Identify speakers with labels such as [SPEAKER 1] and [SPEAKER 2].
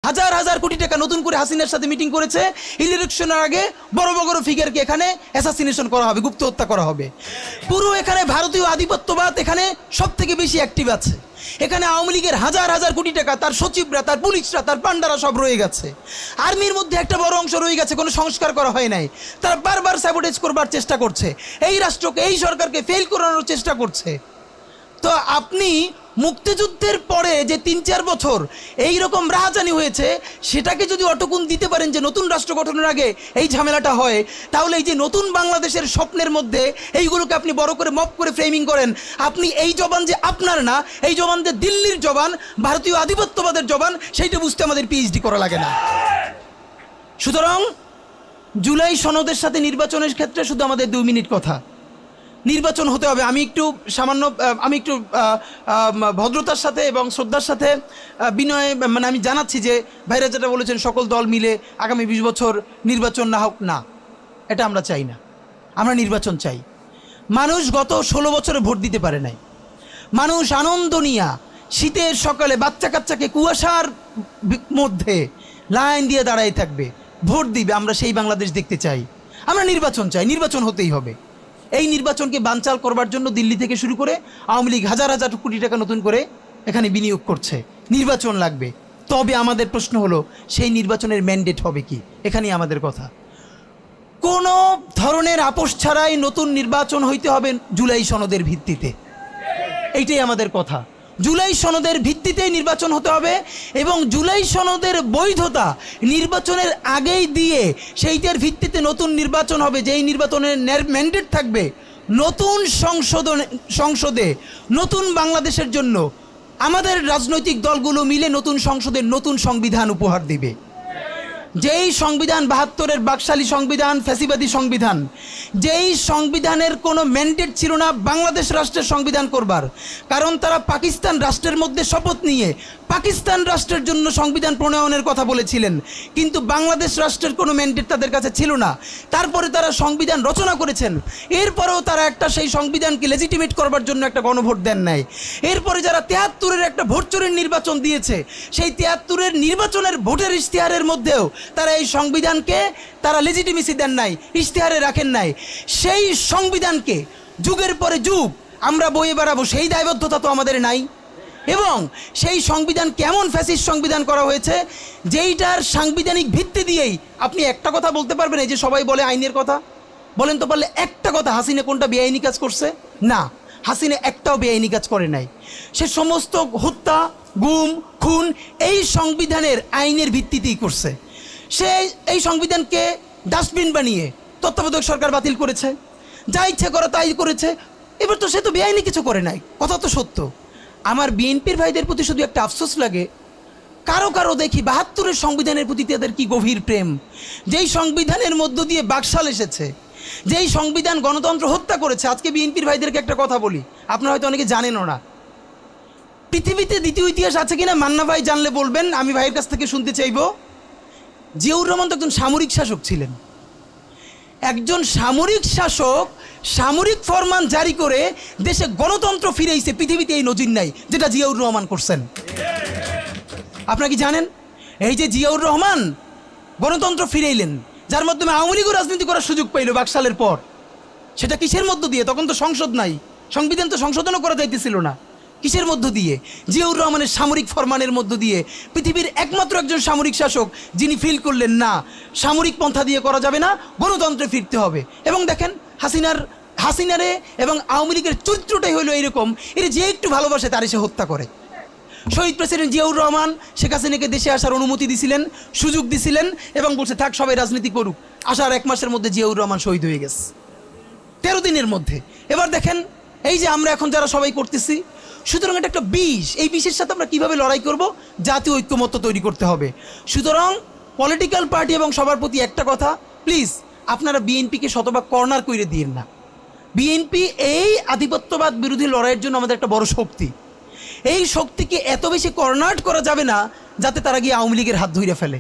[SPEAKER 1] হাজার হাজার কোটি টাকা নতুন করে হাসিনার সাথে মিটিং করেছে। ইলেকশনের আগে বড় বড় ফিগারকে এখানে অ্যাসাসিনেশন করা হবে, গুপ্ত হত্যা করা হবে। পুরো এখানে ভারতীয় আধিপত্যবাদ এখানে সব থেকে বেশি অ্যাক্টিভ আছে। এখানে আওয়ামী লীগের হাজার হাজার কোটি টাকা, তার সচিবরা, তার পুলিশরা, তার পান্ডারা সব রয়ে গেছে। আর্মির মধ্যে একটা বড় অংশ রয়ে গেছে, কোনো সংস্কার করা হয় নাই। তারা বারবার স্যাবোটেজ করবার চেষ্টা করছে, এই রাষ্ট্রকে, এই সরকারকে ফেল করানোর চেষ্টা করছে। তো আপনি মুক্তিযুদ্ধের পরে যে ৩-৪ বছর এই রকম রাহাজানি হয়েছে, সেটাকে যদি অটকুন দিতে পারেন যে নতুন রাষ্ট্র গঠনের আগে এই ঝামেলাটা হয়, তাহলে এই যে নতুন বাংলাদেশের স্বপ্নের মধ্যে এইগুলোকে আপনি বড় করে মপ করে ফ্রেমিং করেন, আপনি এই জবান যে আপনার না, এই জবান যে দিল্লির জবান, ভারতীয় আধিপত্যবাদের জবান, সেইটা বুঝতে আমাদের পিএইচডি করা লাগে না। সুতরাং জুলাই সনদের সাথে নির্বাচনের ক্ষেত্রে শুধু আমাদের 2 মিনিট কথা। নির্বাচন হতে হবে। আমি একটু ভদ্রতার সাথে এবং শ্রদ্ধার সাথে বিনয় আমি জানাচ্ছি যে ভাইরা যেটা বলেছেন সকল দল মিলে আগামী 20 বছর নির্বাচন না হোক, না, এটা আমরা চাই না। আমরা নির্বাচন চাই। মানুষ গত 16 বছরে ভোট দিতে পারে নাই। মানুষ আনন্দ নিয়া শীতের সকালে বাচ্চা কাচ্চাকে কুয়াশার মধ্যে লাইন দিয়ে দাঁড়াই থাকবে, ভোট দিবে। আমরা সেই বাংলাদেশ দেখতে চাই। আমরা নির্বাচন চাই, নির্বাচন হতেই হবে। এই নির্বাচনকে বানচাল করবার জন্য দিল্লি থেকে শুরু করে আওয়ামী লীগ হাজার হাজার কোটি টাকা নতুন করে এখানে বিনিয়োগ করছে। নির্বাচন লাগবে। তবে আমাদের প্রশ্ন হলো, সেই নির্বাচনের ম্যান্ডেট হবে কি? এখানেই আমাদের কথা। কোনো ধরনের আপোষ ছাড়াই নতুন নির্বাচন হইতে হবে জুলাই সনদের ভিত্তিতে। এইটাই আমাদের কথা। জুলাই সনদের ভিত্তিতেই নির্বাচন হতে হবে এবং জুলাই সনদের বৈধতা নির্বাচনের আগেই দিয়ে সেইটার ভিত্তিতে নতুন নির্বাচন হবে, যেই নির্বাচনের ম্যান্ডেট থাকবে নতুন সংসদে নতুন বাংলাদেশের জন্য আমাদের রাজনৈতিক দলগুলো মিলে নতুন সংসদের নতুন সংবিধান উপহার দিবে। যেই সংবিধান 72-এর বাকশালী সংবিধান, ফ্যাসিবাদী সংবিধান, যেই সংবিধানের কোনো ম্যান্ডেট ছিল না বাংলাদেশ রাষ্ট্রের সংবিধান করবার, কারণ তারা পাকিস্তান রাষ্ট্রের মধ্যে শপথ নিয়ে পাকিস্তান রাষ্ট্রের জন্য সংবিধান প্রণয়নের কথা বলেছিলেন, কিন্তু বাংলাদেশ রাষ্ট্রের কোনো ম্যান্ডেট তাদের কাছে ছিল না। তারপরে তারা সংবিধান রচনা করেছেন, এরপরেও তারা একটা সেই সংবিধানকে লেজিটিমেট করবার জন্য একটা গণভোট দেন নাই। এরপরে যারা 73-এর একটা ভোট চোরের নির্বাচন দিয়েছে, সেই 73-এর নির্বাচনের ভোটের ইশতেহারের মধ্যেও তারা এই সংবিধানকে তারা লেজিটিমেসি দেন নাই, ইশতেহারে রাখেন নাই। সেই সংবিধানকে যুগের পরে যুগ আমরা বয়ে বেড়াবো, সেই দায়বদ্ধতা তো আমাদের নাই। এবং সেই সংবিধান কেমন ফ্যাসিস্ট সংবিধান করা হয়েছে, যেইটার সাংবিধানিক ভিত্তি দিয়েই আপনি একটা কথা বলতে পারবেন। এই যে সবাই বলে আইনের কথা, বলেন তো পারলে একটা কথা, হাসিনা কোনটা বেআইনি কাজ করছে? না, হাসিনা একটাও বেআইনি কাজ করে নাই। সে সমস্ত হত্যা, গুম, খুন এই সংবিধানের আইনের ভিত্তিতেই করছে। সে এই সংবিধানকে ডাস্টবিন বানিয়ে তত্ত্বাবধায়ক সরকার বাতিল করেছে, যা ইচ্ছে করে তাই করেছে। এবার তো সে তো বেআইনি কিছু করে নাই, কথা তো সত্য। আমার বিএনপির ভাইদের প্রতি শুধু একটা আফসোস লাগে, কারো কারো দেখি 72-এর সংবিধানের প্রতি তাদের কি গভীর প্রেম। যেই সংবিধানের মধ্য দিয়ে বাকশাল এসেছে, যেই সংবিধান গণতন্ত্র হত্যা করেছে। আজকে বিএনপির ভাইদেরকে একটা কথা বলি, আপনারা হয়তো অনেকে জানেনও না। পৃথিবীতে দ্বিতীয় ইতিহাস আছে কিনা মান্না ভাই জানলে বলবেন, আমি ভাইয়ের কাছ থেকে শুনতে চাইব। জিয়াউর রহমান তো একজন সামরিক শাসক ছিলেন। একজন সামরিক শাসক সামরিক ফরমান জারি করে দেশে গণতন্ত্র ফিরেইছে, পৃথিবীতে এই নজির নাই যেটা জিয়াউর রহমান করছেন। আপনারা কি জানেন? এই যে জিয়াউর রহমান গণতন্ত্র ফিরাইলেন, যার মাধ্যমে আওয়ামী লীগও রাজনীতি করার সুযোগ পাইল বাকশালের পর, সেটা কিসের মধ্য দিয়ে? তখন তো সংসদ নাই, সংবিধান তো সংশোধনও করা যাইতেছিল না। কিসের মধ্য দিয়ে? জিয়াউর রহমানের সামরিক ফরমানের মধ্য দিয়ে। পৃথিবীর একমাত্র একজন সামরিক শাসক যিনি ফিল করলেন না, সামরিক পন্থা দিয়ে করা যাবে না, গণতন্ত্রে ফিরতে হবে। এবং দেখেন হাসিনারে এবং আওয়ামী লীগের চরিত্রটাই হলো এরকম, এর যে একটু ভালোবাসে তার সে হত্যা করে। শহীদ প্রেসিডেন্ট জিয়াউর রহমান শেখ হাসিনাকে দেশে আসার অনুমতি দিছিলেন, সুযোগ দিছিলেন এবং বলছে থাক সবাই রাজনীতি করুক। আসার 1 মাসের মধ্যে জিয়াউর রহমান শহীদ হয়ে গেছে, 13 দিনের মধ্যে। এবার দেখেন এই যে আমরা এখন যারা সবাই করতেছি, সুতরাং এটা একটা বিষ। এই বিষের সাথে আমরা কীভাবে লড়াই করব? জাতীয় ঐক্যমত্য তৈরি করতে হবে। সুতরাং পলিটিক্যাল পার্টি এবং সবার প্রতি একটা কথা, প্লিজ আপনারা বিএনপিকে শতভাগ কর্নার করে দিয়েন না। বিএনপি এই আধিপত্যবাদ বিরোধী লড়াইয়ের জন্য আমাদের একটা বড় শক্তি। এই শক্তিকে এত বেশি কর্নার করা যাবে না যাতে তারা গিয়ে আওয়ামী লীগের হাত ধরে ফেলে।